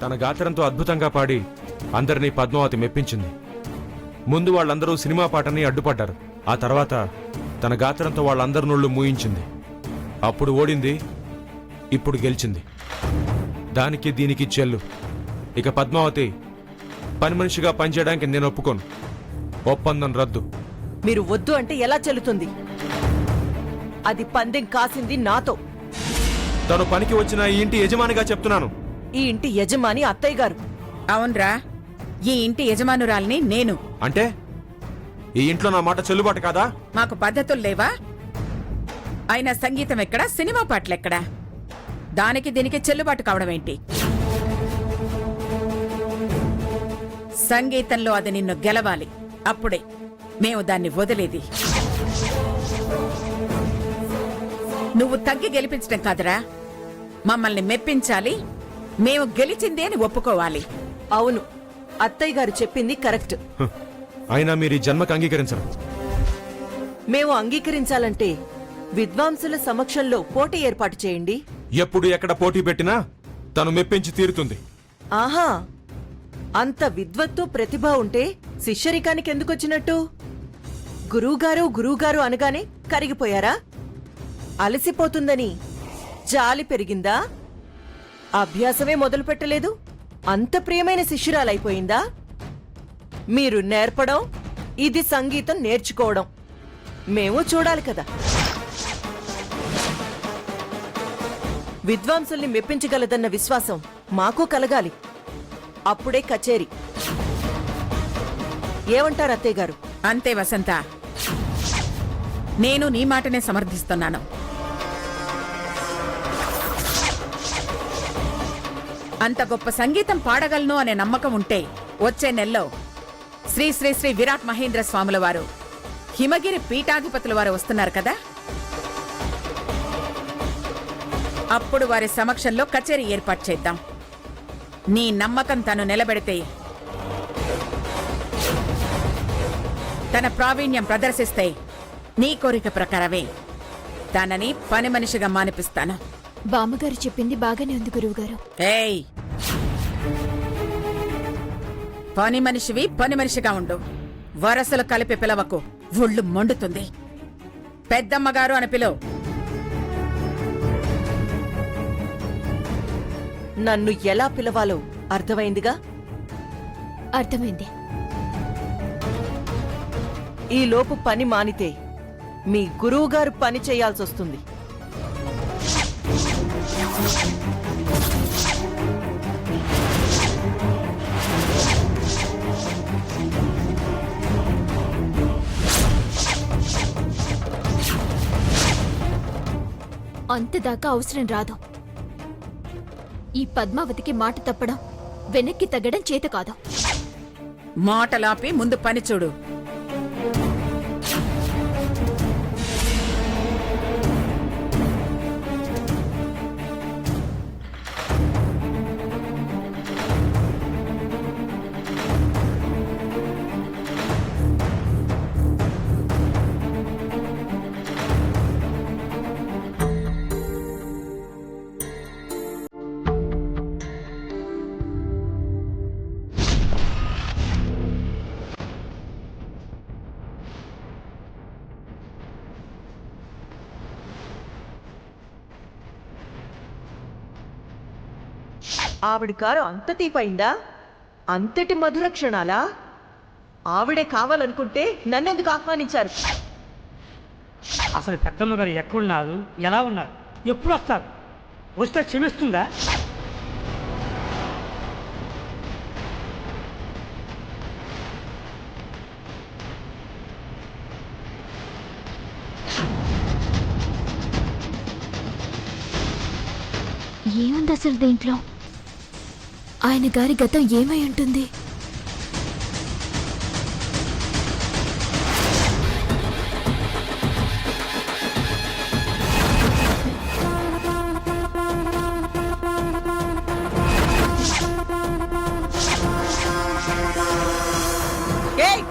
తన గాత్రంతో అద్భుతంగా పాడి అందరినీ పద్మావతి మెప్పించింది. ముందు వాళ్ళందరూ సినిమా పాటని అడ్డుపడ్డారు. ఆ తర్వాత తన గాత్రంతో వాళ్ళందరి నోళ్లు మూయించింది. అప్పుడు ఓడింది, ఇప్పుడు గెలిచింది. దానికి దీనికి చెల్లు. ఇక పద్మావతి పని మనిషిగా పనిచేయడానికి నేను ఒప్పుకోను. ఒప్పందం రద్దు. మీరు వద్దు అంటే ఎలా చెల్లుతుంది? అది పందెం కాసింది నాతో. తను పనికి వచ్చిన ఈ ఇంటి యజమానిగా చెప్తున్నాను. ఈ ఇంటి యజమాని అత్తయ్య గారు. అవునరా, ఈ ఇంటి యజమానురాల్ని నేను. అంటే ఈ ఇంట్లో నా మాట చెల్లుబాటు కాదా? మాకు పద్ధతులు లేవా? అయినా సంగీతం ఎక్కడా, సినిమా పాటలెక్కడా? దానికి దీనికి చెల్లుబాటు కావడం ఏంటి? సంగీతంలో అది నిన్ను గెలవాలి. అప్పుడే మేము దాన్ని వదిలేది. నువ్వు తగ్గి గెలిపించడం కాదురా, మమ్మల్ని మెప్పించాలి. మేము గెలిచిందే అని ఒప్పుకోవాలి. అవును, అత్తయ్య గారు చెప్పింది కరెక్ట్. అయినా మీరు ఈ జన్మకు అంగీకరించరు. మేము అంగీకరించాలంటే విద్వాంసుల సమక్షంలో పోటీ ఏర్పాటు చేయండి. ఎప్పుడు ఎక్కడ పోటీ పెట్టినా తను మెప్పించి తీరుతుంది. ఆహా, అంత విద్వత్తు ప్రతిభ ఉంటే శిష్యరికానికి ఎందుకొచ్చినట్టు? గురువుగారు గురువుగారు అనగానే కరిగిపోయారా? అలసిపోతుందని జాలి పెరిగిందా? అభ్యాసమే మొదలు పెట్టలేదు, అంత ప్రియమైన శిష్యురాలైపోయిందా? మీరు నేర్పడం, ఇది సంగీతం నేర్చుకోవడం మేము చూడాలి కదా. విద్వాంసుల్ని మెప్పించగలదన్న విశ్వాసం మాకు కలగాలి. అప్పుడే కచేరీ. ఏమంటారు అత్తయ్య గారు? అంతే వసంత, నేను నీ మాటనే సమర్థిస్తున్నాను. అంత గొప్ప సంగీతం పాడగలను అనే నమ్మకం ఉంటే వచ్చే నెలలో శ్రీ శ్రీ శ్రీ విరాట్ మహేంద్ర స్వాముల వారు, హిమగిరి పీఠాధిపతుల వారు వస్తున్నారు కదా, అప్పుడు వారి సమక్షంలో కచేరీ ఏర్పాటు చేద్దాం. నీ నమ్మకం తను నిలబెడితే, తన ప్రావీణ్యం ప్రదర్శిస్తే నీ కోరిక ప్రకారమే తనని పని మనిషిగా మానిపిస్తాను. బామ్మగారు చెప్పింది బాగానే ఉంది గురువుగారు. ఏయ్, పని మనిషివి పని మనిషిగా ఉండు. వరసలు కలిపి పిలవకు, ఒళ్ళు మండుతుంది. పెద్దమ్మగారు అని పిలువు. నన్ను ఎలా పిలవాలో అర్థమైందిగా? అర్థమైంది. ఈ లోపు పని మానితే మీ గురువుగారు పని చేయాల్సొస్తుంది. అంతదాకా అవసరం రాదు. ఈ పద్మావతికి మాట తప్పడం, వెనక్కి తగ్గడం చేత కాదు. మాటలాపి ముందు పని చూడు. ఆవిడ కారు అంత తీపైందా? అంతటి మధుర క్షణాలా? ఆవిడే కావాలనుకుంటే నన్నెందుకు ఆహ్వానించారు? అసలు పెద్దమ్మ గారు ఎక్కడున్నారు, ఎలా ఉన్నారు, ఎప్పుడు వస్తారు, వస్తే క్షమిస్తుందా? ఏముంది అసలు దీంట్లో? ఆయన గారి గతం ఏమై ఉంటుంది? ఏయ్!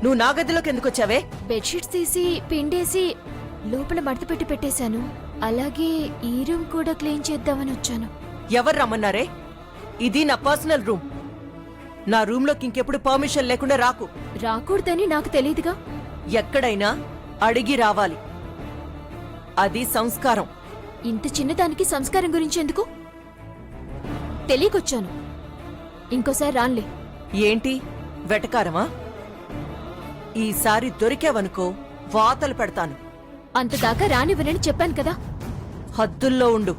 నువ్వు నా గదిలోకి ఎందుకు వచ్చావే? బెడ్షీట్స్ తీసి పిండేసి లోపల మడత పెట్టి పెట్టేశాను. అలాగే ఈ రూమ్ కూడా క్లీన్ చేద్దామని వచ్చాను. ఎవరు రమ్మన్నారే? ఇది నా పర్సనల్ రూమ్. నా రూమ్లోకి ఇంకెప్పుడు పర్మిషన్ లేకుండా రాకు. రాకూడదని నాకు తెలియదుగా. ఎక్కడైనా అడిగి రావాలి. అది సంస్కారం. ఇంత చిన్నదానికి సంస్కారం గురించి ఎందుకు? తెలియకొచ్చాను. ఇంకోసారి రాన్లే. ఏంటి వెటకారమా? ఈసారి దొరికావనుకో వాతలు పెడతాను. అంతదాకా రానివ్వనని చెప్పాను కదా. హద్దుల్లో ఉండు.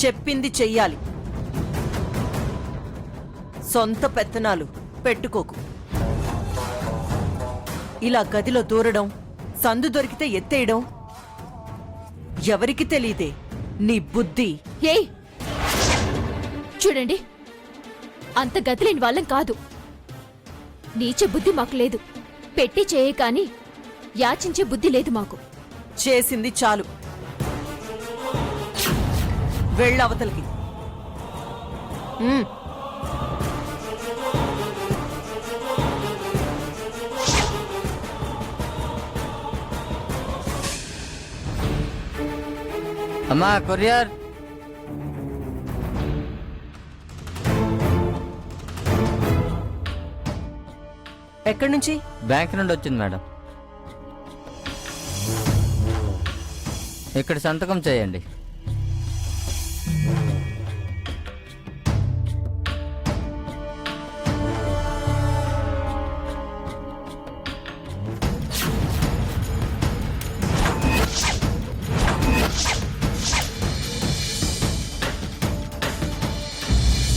చెప్పింది చెయ్యాలి. సొంత పెత్తనాలు పెట్టుకోకు. ఇలా గదిలో దూరడం, సందు దొరికితే ఎత్తేయడం ఎవరికి తెలీదే నీ బుద్ధి. ఏయ్ చూడండి, అంత గతిలేని వాళ్ళం కాదు. నీచే బుద్ధి మాకు లేదు. పెట్టి చేయ కాని యాచించే బుద్ధి లేదు మాకు. చేసింది చాలు. వెళ్ళవతలికి. అమ్మా కొరియర్. ఎక్కడి నుంచి? బ్యాంక్ నుండి వచ్చింది మేడం. ఇక్కడ సంతకం చేయండి.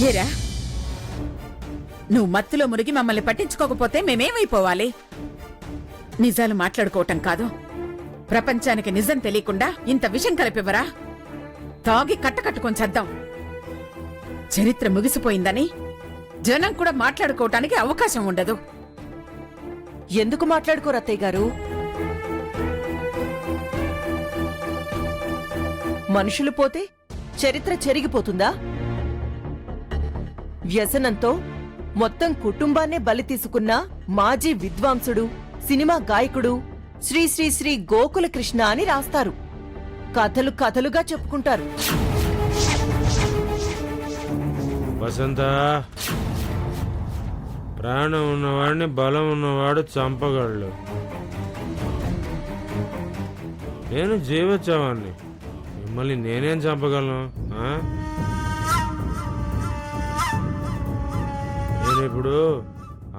ఏరా, నువ్వు మత్తులో మునిగి మమ్మల్ని పట్టించుకోకపోతే మేమేమైపోవాలి? నిజాలు మాట్లాడుకోవటం కాదు, ప్రపంచానికి నిజం తెలియకుండా ఇంత విషం కలిపివరా? తాగి కట్టకట్టుకొని చేద్దాం. చరిత్ర ముగిసిపోయిందని జనం కూడా మాట్లాడుకోవటానికి అవకాశం ఉండదు. ఎందుకు మాట్లాడుకోరు అత్తయ్య గారు? మనుషులు పోతే చరిత్ర చెరిగిపోతుందా? వ్యసనంతో మొత్తం కుటుంబాన్నే బలి తీసుకున్న మాజీ విద్వాంసుడు, సినిమా గాయకుడు శ్రీ శ్రీ శ్రీ గోకుల కృష్ణ అని రాస్తారు. కథలు కథలుగా చెప్పుకుంటారు. వసంత, ప్రాణం ఉన్నవాడిని బలం ఉన్నవాడు చంపగలడు. నేను జీవోత్సవాన్ని, మిమ్మల్ని నేనేం చంపగలను? నేను ఇప్పుడు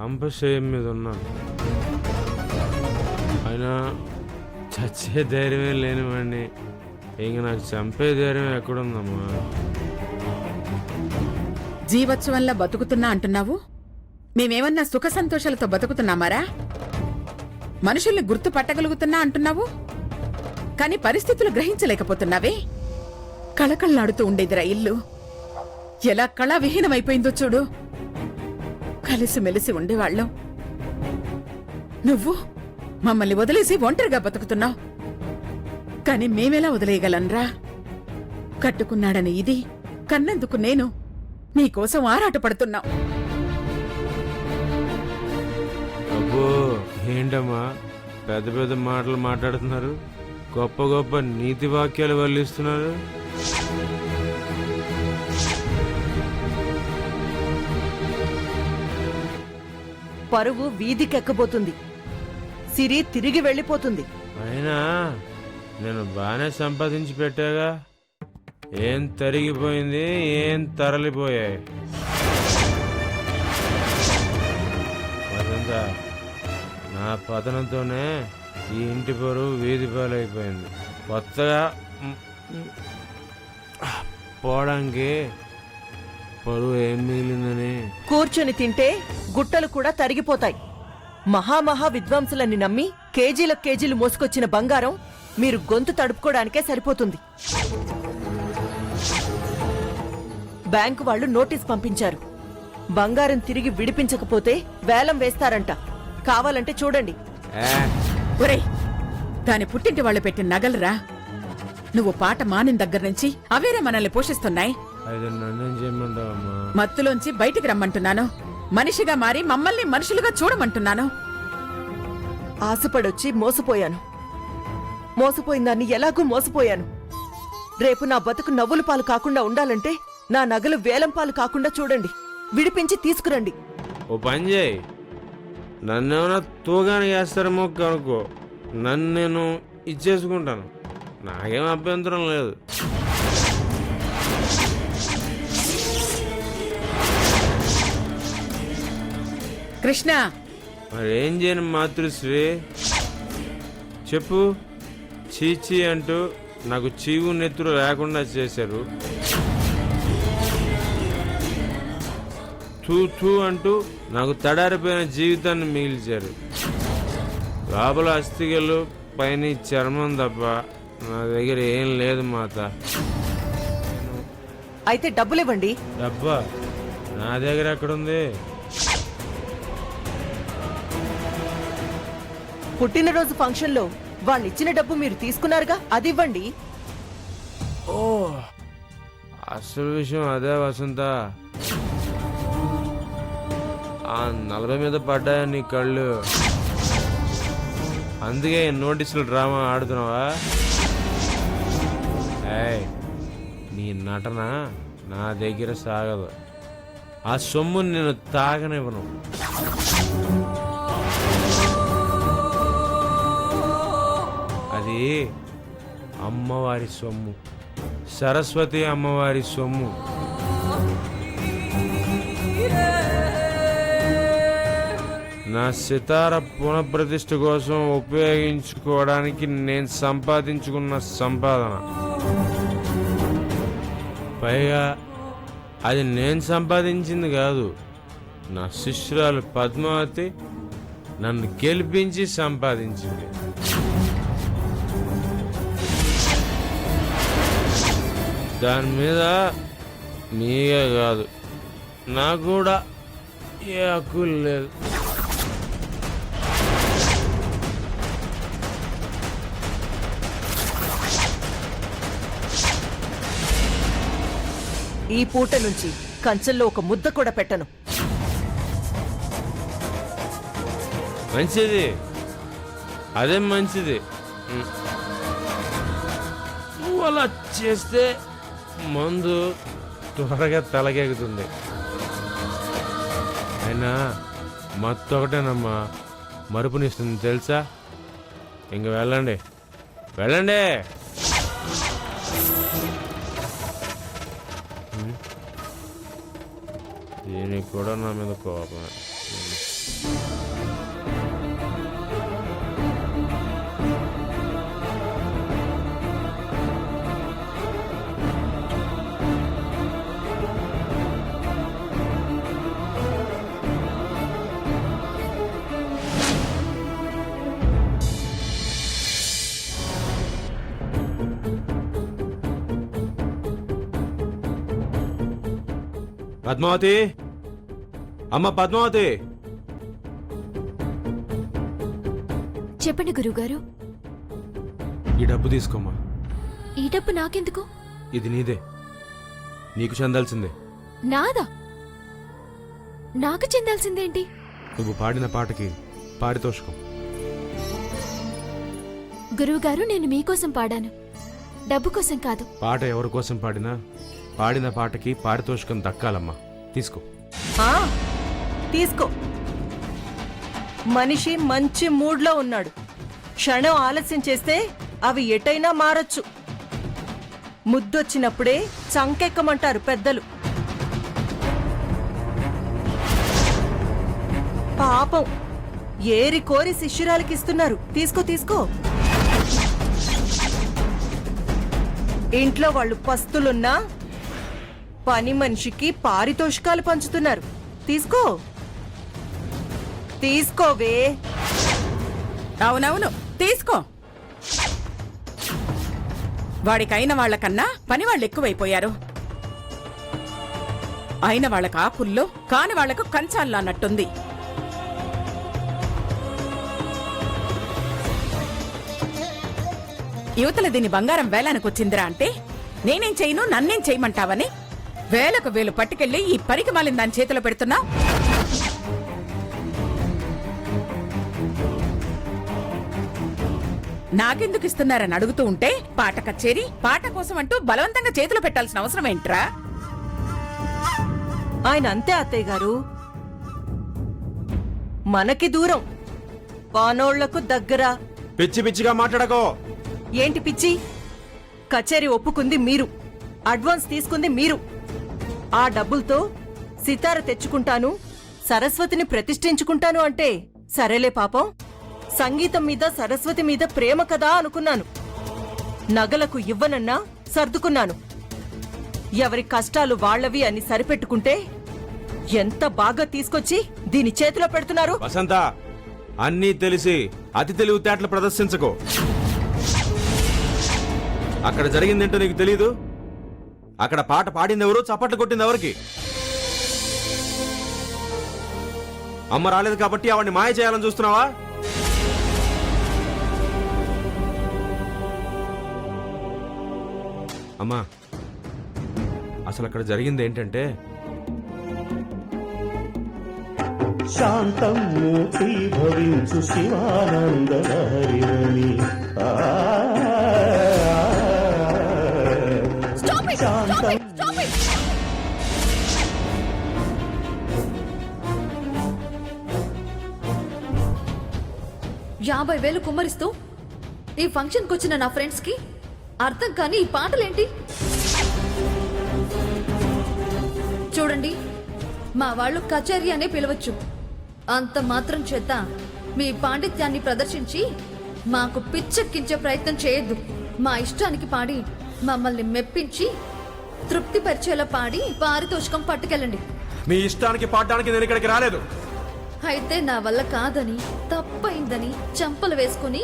అంపశయం మీద ఉన్నాను. అయినా చచ్చే ధైర్యమే లేనివాడిని. ఇంక నాకు చంపే ధైర్యం ఎక్కడుందమ్మా? జీవోత్సవంలా బతుకుతున్నా అంటున్నావు. మేమేమన్నా సుఖ సంతోషాలతో బతుకుతున్నామారా? మనుషుల్ని గుర్తుపట్టగలుగుతున్నా అంటున్నావు, కాని పరిస్థితులు గ్రహించలేకపోతున్నావే. కళకళలాడుతూ ఉండేదిరా ఇల్లు, ఎలా కళావిహీనమైపోయిందో చూడు. కలిసిమెలిసి ఉండేవాళ్ళం. నువ్వు మమ్మల్ని వదిలేసి ఒంటరిగా బతుకుతున్నావు. కాని మేమెలా వదిలేయగలన్రా? కట్టుకున్నాడని ఇది, కన్నందుకు నేను నీకోసం ఆరాటపడుతున్నాం. అబ్బో, ఏంటమ్మా పెద్ద పెద్ద మాటలు మాట్లాడుతున్నారు? గొప్ప గొప్ప నీతి వాక్యాలు వల్లిస్తున్నారు. పరువు వీధికెక్కబోతుంది. సిరి తిరిగి వెళ్ళిపోతుంది. అయినా నేను బాగానే సంపాదించి పెట్టాగా. ఏం తరిగిపోయింది, ఏం తరలిపోయాయి? వసంత, నా పతనంతోనే ఈ ఇంటి పరువు వీధి పాలైపోయింది. కొత్తగా పోవడానికి పరువు ఏం మిగిలిందని. కూర్చొని తింటే గుట్టలు కూడా తరిగిపోతాయి. మహామహా విద్వాంసులని నమ్మి కేజీల కేజీలు మోసుకొచ్చిన బంగారం మీరు గొంతు తడుపుకోవడానికే సరిపోతుంది. బ్యాంకు వాళ్ళు నోటీస్ పంపించారు. బంగారం తిరిగి విడిపించకపోతే వేలం వేస్తారంట. కావాలంటే చూడండి. ఒరేయ్, దాని పుట్టింటి వాళ్ళు పెట్టిన నగలరా. నువ్వు పాట మానిన దగ్గర నుంచి అవేరే మనల్ని పోషిస్తున్నాయి. అది నన్నేం చేయమంటావమ్మా? మత్తులోంచి బయటికి రమ్మంటున్నాను. మనిషిగా మారి మమ్మల్ని మనుషులుగా చూడమంటున్నాను. ఆశపడొచ్చి మోసపోయాను. మోసపోయిందాన్ని ఎలాగూ మోసపోయాను. రేపు నా బతుకు నవ్వుల పాలు కాకుండా ఉండాలంటే నా నగలు వేలం పాలు కాకుండా చూడండి. విడిపించి తీసుకురండి. ఓ పని చేయి, నన్నేమైనా తూగాని వేస్తారేమో కనుకో, నన్ను నేను ఇచ్చేసుకుంటాను. నాకేం అభ్యంతరం లేదు. కృష్ణ, మరేం చేయను మాతృశ్రీ, చెప్పు. చీచీ అంటూ నాకు చీవు నెత్తురు లేకుండా చేశారు. తూ తూ అంటూ నాకు తడారిపోయిన జీవితాన్ని మిగిల్చారు. లోపల అస్థికలు, పైన చర్మం తప్ప నా దగ్గర ఏం లేదు మాత. అయితే డబ్బులివ్వండి. డబ్బా నా దగ్గర ఎక్కడుంది? పుట్టినరోజు ఫంక్షన్లో వాళ్ళిచ్చిన డబ్బు మీరు తీసుకున్నారుగా, అది ఇవ్వండి. ఓ, అసలు విషయం అదే వసంత. ఆ 40 మీద పడ్డాయా నీ కళ్ళు? అందుకే ఈ నోటీసులు డ్రామా ఆడుతున్నావా? ఏయ్, నీ నటన నా దగ్గర సాగదు. ఆ సొమ్ము నేను తాగనివ్వను. అది అమ్మవారి సొమ్ము, సరస్వతి అమ్మవారి సొమ్ము. నా సితార పునఃప్రతిష్ఠ కోసం ఉపయోగించుకోవడానికి నేను సంపాదించుకున్న సంపాదన. పైగా అది నేను సంపాదించింది కాదు, నా శిష్యురాలు పద్మావతి నన్ను గెలిపించి సంపాదించింది. దాని మీద మీకే కాదు, నాకు కూడా ఏ హక్కు లేదు. ఈ పూట నుంచి కంచంలో ఒక ముద్ద కూడా పెట్టను. మంచిది, అదే మంచిది. నువ్వు అలా చేస్తే మందు త్వరగా తలకెగుతుంది. అయినా మత్తొకటేనమ్మా మరుపునిస్తుంది తెలుసా. ఇంక వెళ్ళండి, వెళ్ళండి. దీనికి కూడా నా మీద కోపం. పద్మావతి, అమ్మ పద్మావతి. చెప్పండి గురువుగారు. ఈ డబ్బు తీసుకోమ్మా. ఈ డబ్బు నాకెందుకు? ఇది నీదే, నీకు చెందాల్సిందే. నాదా? నాకు చెందాల్సిందేంటి? నువ్వు పాడిన పాటకి పారితోషికం. గురువుగారు, నేను మీకోసం పాడాను, డబ్బు కోసం కాదు. పాట ఎవరి కోసం పాడినా పాడిన పాటకి పారితోషికం దక్కాలమ్మా. తీసుకో. తీసుకో. మనిషి మంచి మూడ్లో ఉన్నాడు. క్షణం ఆలస్యం చేస్తే అవి ఎటైనా మారొచ్చు. ముద్దొచ్చినప్పుడే చంకెక్కమంటారు పెద్దలు. పాపం ఏరి కోరి శిష్యురాలకిస్తున్నారు. తీసుకో తీసుకో. ఇంట్లో వాళ్ళు పస్తులున్నా పని మనిషికి పారితోషికాలు పంచుతున్నారు. తీసుకో తీసుకోవే. అవునవును, తీసుకో. వాడికైన వాళ్లకన్నా పని వాళ్ళు ఎక్కువైపోయారు. అయిన వాళ్ళకు ఆకుల్లో, కాని వాళ్లకు కంచాల్లో అన్నట్టుంది. యువతల దీని బంగారం వేలానికొచ్చిందిరా అంటే నేనేం చేయను, నన్నేం చేయమంటావని వేలకు వేలు పట్టుకెళ్లి ఈ పరికి మాలిన దాని చేతిలో పెడుతున్నా. నాకెందుకు ఇస్తున్నారని అడుగుతూ ఉంటే పాట కచేరి పాట కోసం అంటూ బలవంతంగా చేతిలో పెట్టాల్సిన అవసరం ఏంట్రా? ఆయన అంతే అత్తయ్య గారు, మనకి దూరం, పానోళ్లకు దగ్గర. పిచ్చి పిచ్చిగా మాట్లాడకో. ఏంటి పిచ్చి? కచేరీ ఒప్పుకుంది మీరు, అడ్వాన్స్ తీసుకుంది మీరు. ఆ డబ్బులతో సితార తెచ్చుకుంటాను, సరస్వతిని ప్రతిష్ఠించుకుంటాను అంటే సరేలే పాపం, సంగీతం మీద సరస్వతి మీద ప్రేమ కదా అనుకున్నాను. నగలకు ఇవ్వనన్నా సర్దుకున్నాను. ఎవరి కష్టాలు వాళ్ళవి అని సరిపెట్టుకుంటే ఎంత బాగా తీసుకొచ్చి దీని చేతిలో పెడుతున్నారు. వసంత, అన్నీ తెలిసి అతి తెలివితేటలు ప్రదర్శించకు. అక్కడ జరిగిందేంటో నీకు తెలీదు? అక్కడ పాట పాడింది ఎవరు, చప్పట్లు కొట్టింది ఎవరికి? అమ్మ రాలేదు కాబట్టి ఆవిడ్ని మాయ చేయాలని చూస్తున్నావా? అమ్మా, అసలు అక్కడ జరిగింది ఏంటంటే, శాంతం మూర్తి భవించు శివానందహరిణి. శాంతం 50,000 కుమ్మరిస్తూ ఈ ఫంక్షన్కి వచ్చిన నా ఫ్రెండ్స్ కి అర్థం కాని ఈ పాటలేంటి? చూడండి, మా వాళ్ళు కచేరీ అనే పిలవచ్చు. అంత మాత్రం చేత మీ పాండిత్యాన్ని ప్రదర్శించి మాకు పిచ్చెక్కించే ప్రయత్నం చేయొద్దు. మా ఇష్టానికి పాడి మమ్మల్ని మెప్పించి తృప్తిపరిచేలా పాడి పారితోషికం పట్టుకెళ్ళండి. మీ ఇష్టానికి పాడడానికి నేను ఇక్కడికి రాలేదు. అయితే నా వల్ల కాదని, తప్పైందని చంపలు వేసుకుని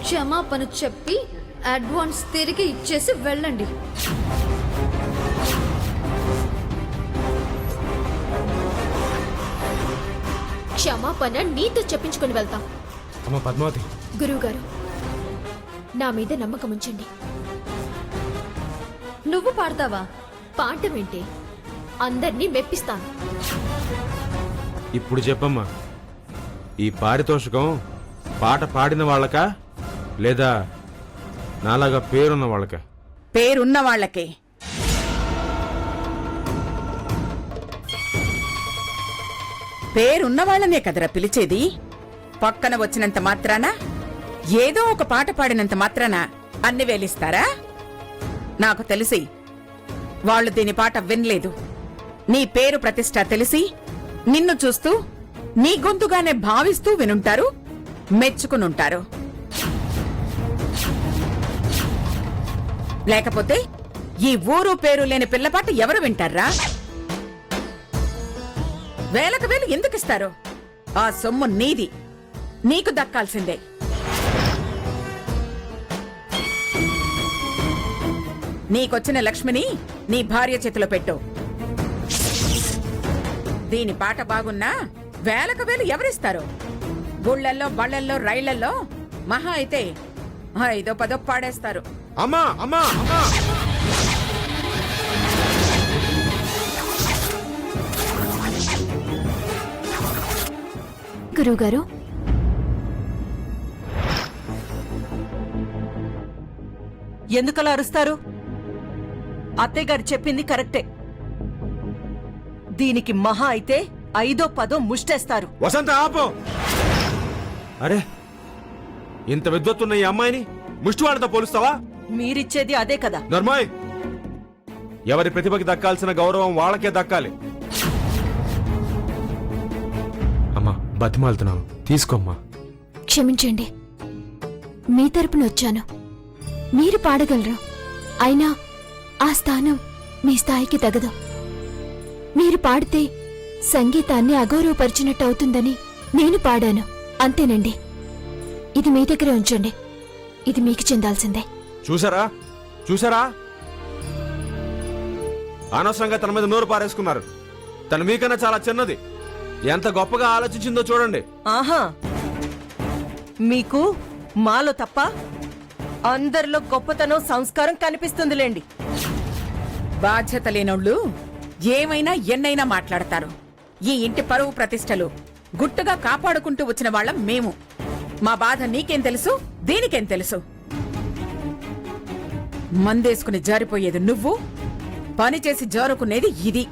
క్షమాపణ చెప్పి అడ్వాన్స్ తిరిగి ఇచ్చేసి వెళ్ళండి. క్షమాపణ నీతో చెప్పించుకుని వెళ్తాం. అమ్మ పద్మావతి, గురువుగారు, నా మీద నమ్మకం ఉంచండి. నువ్వు పాడతావా? పాడటమేంటి, అందర్నీ మెప్పిస్తాను. ఇప్పుడు చెప్పమ్మా, ఈ పారితోషికం పాట పాడిన వాళ్ళకా లేదా నాలాగా పేరున్న వాళ్ళకా? పేరున్న వాళ్ళకే. పేరున్న వాళ్ళనే కదరా పిలిచేది. పక్కన వచ్చినంత మాత్రాన, ఏదో ఒక పాట పాడినంత మాత్రాన అన్ని వేలిస్తారా? నాకు తెలిసి వాళ్ళు దీని పాట వినలేదు. నీ పేరు ప్రతిష్ట తెలిసి నిన్ను చూస్తూ నీ గొంతుగానే భావిస్తూ వినుంటారు, మెచ్చుకునుంటారు. లేకపోతే ఈ ఊరు పేరు లేని పిల్లపాట ఎవరు వింటారా? వేలకు వేలు ఎందుకిస్తారు? ఆ సొమ్ము నీది, నీకు దక్కాల్సిందే. నీకొచ్చిన లక్ష్మిని నీ భార్య చేతిలో పెట్టు. దీని పాట బాగున్నా వేలకు వేలు ఎవరిస్తారు? గుళ్ళల్లో, బళ్ళల్లో, రైళ్లల్లో మహా అయితే 5-10 పాడేస్తారు. అమ్మా అమ్మా అమ్మా, గురువుగారు, ఎందుకలా అరుస్తారు? అత్తయ్య గారు చెప్పింది కరెక్టే. దీనికి మహా అయితే 5-10 ముష్టేస్తారు. వసంత ఆపు. అరే, ఇంత విద్వత్తున్న ఈ అమ్మాయిని ముష్టి వాళ్ళతో పోలుస్తావా? మీరిచ్చేది అదే కదా. నర్మాయ్, ఎవరి ప్రతిభకి దక్కాల్సిన గౌరవం వాళ్ళకే దక్కాలి. అమ్మా, బతిమాలుతున్నాను, తీసుకోమ్మా. క్షమించండి, మీ తరపున వచ్చాను. మీరు పాడగలరు, అయినా ఆ స్థానం మీ స్థాయికి తగదు. మీరు పాడితే సంగీతాన్ని అగౌరవపరిచినట్టు అవుతుందని నేను పాడాను, అంతేనండి. ఇది మీ దగ్గరే ఉంచండి, ఇది మీకు చెందాల్సిందే. చూసారా చూసారా, అనవసరంగా తన మీద నోరు పారేసుకున్నారు. తను మీకన్నా చాలా చిన్నది. ఎంత గొప్పగా ఆలోచించిందో చూడండి. ఆహా, మీకు మాలో తప్ప అందరిలో గొప్పతనం, సంస్కారం కనిపిస్తుందిలేండి. బాధ్యత లేనోళ్ళు ఏమైనా ఎన్నైనా మాట్లాడతారు. ఈ ఇంటి పరువు ప్రతిష్టలు గుట్టుగా కాపాడుకుంటూ వచ్చిన వాళ్ళం మేము. మా బాధ నీకేం తెలుసు, దీనికేం తెలుసు? మందేసుకుని జారిపోయేది నువ్వు, పని చేసి జారుకునేది ఇది.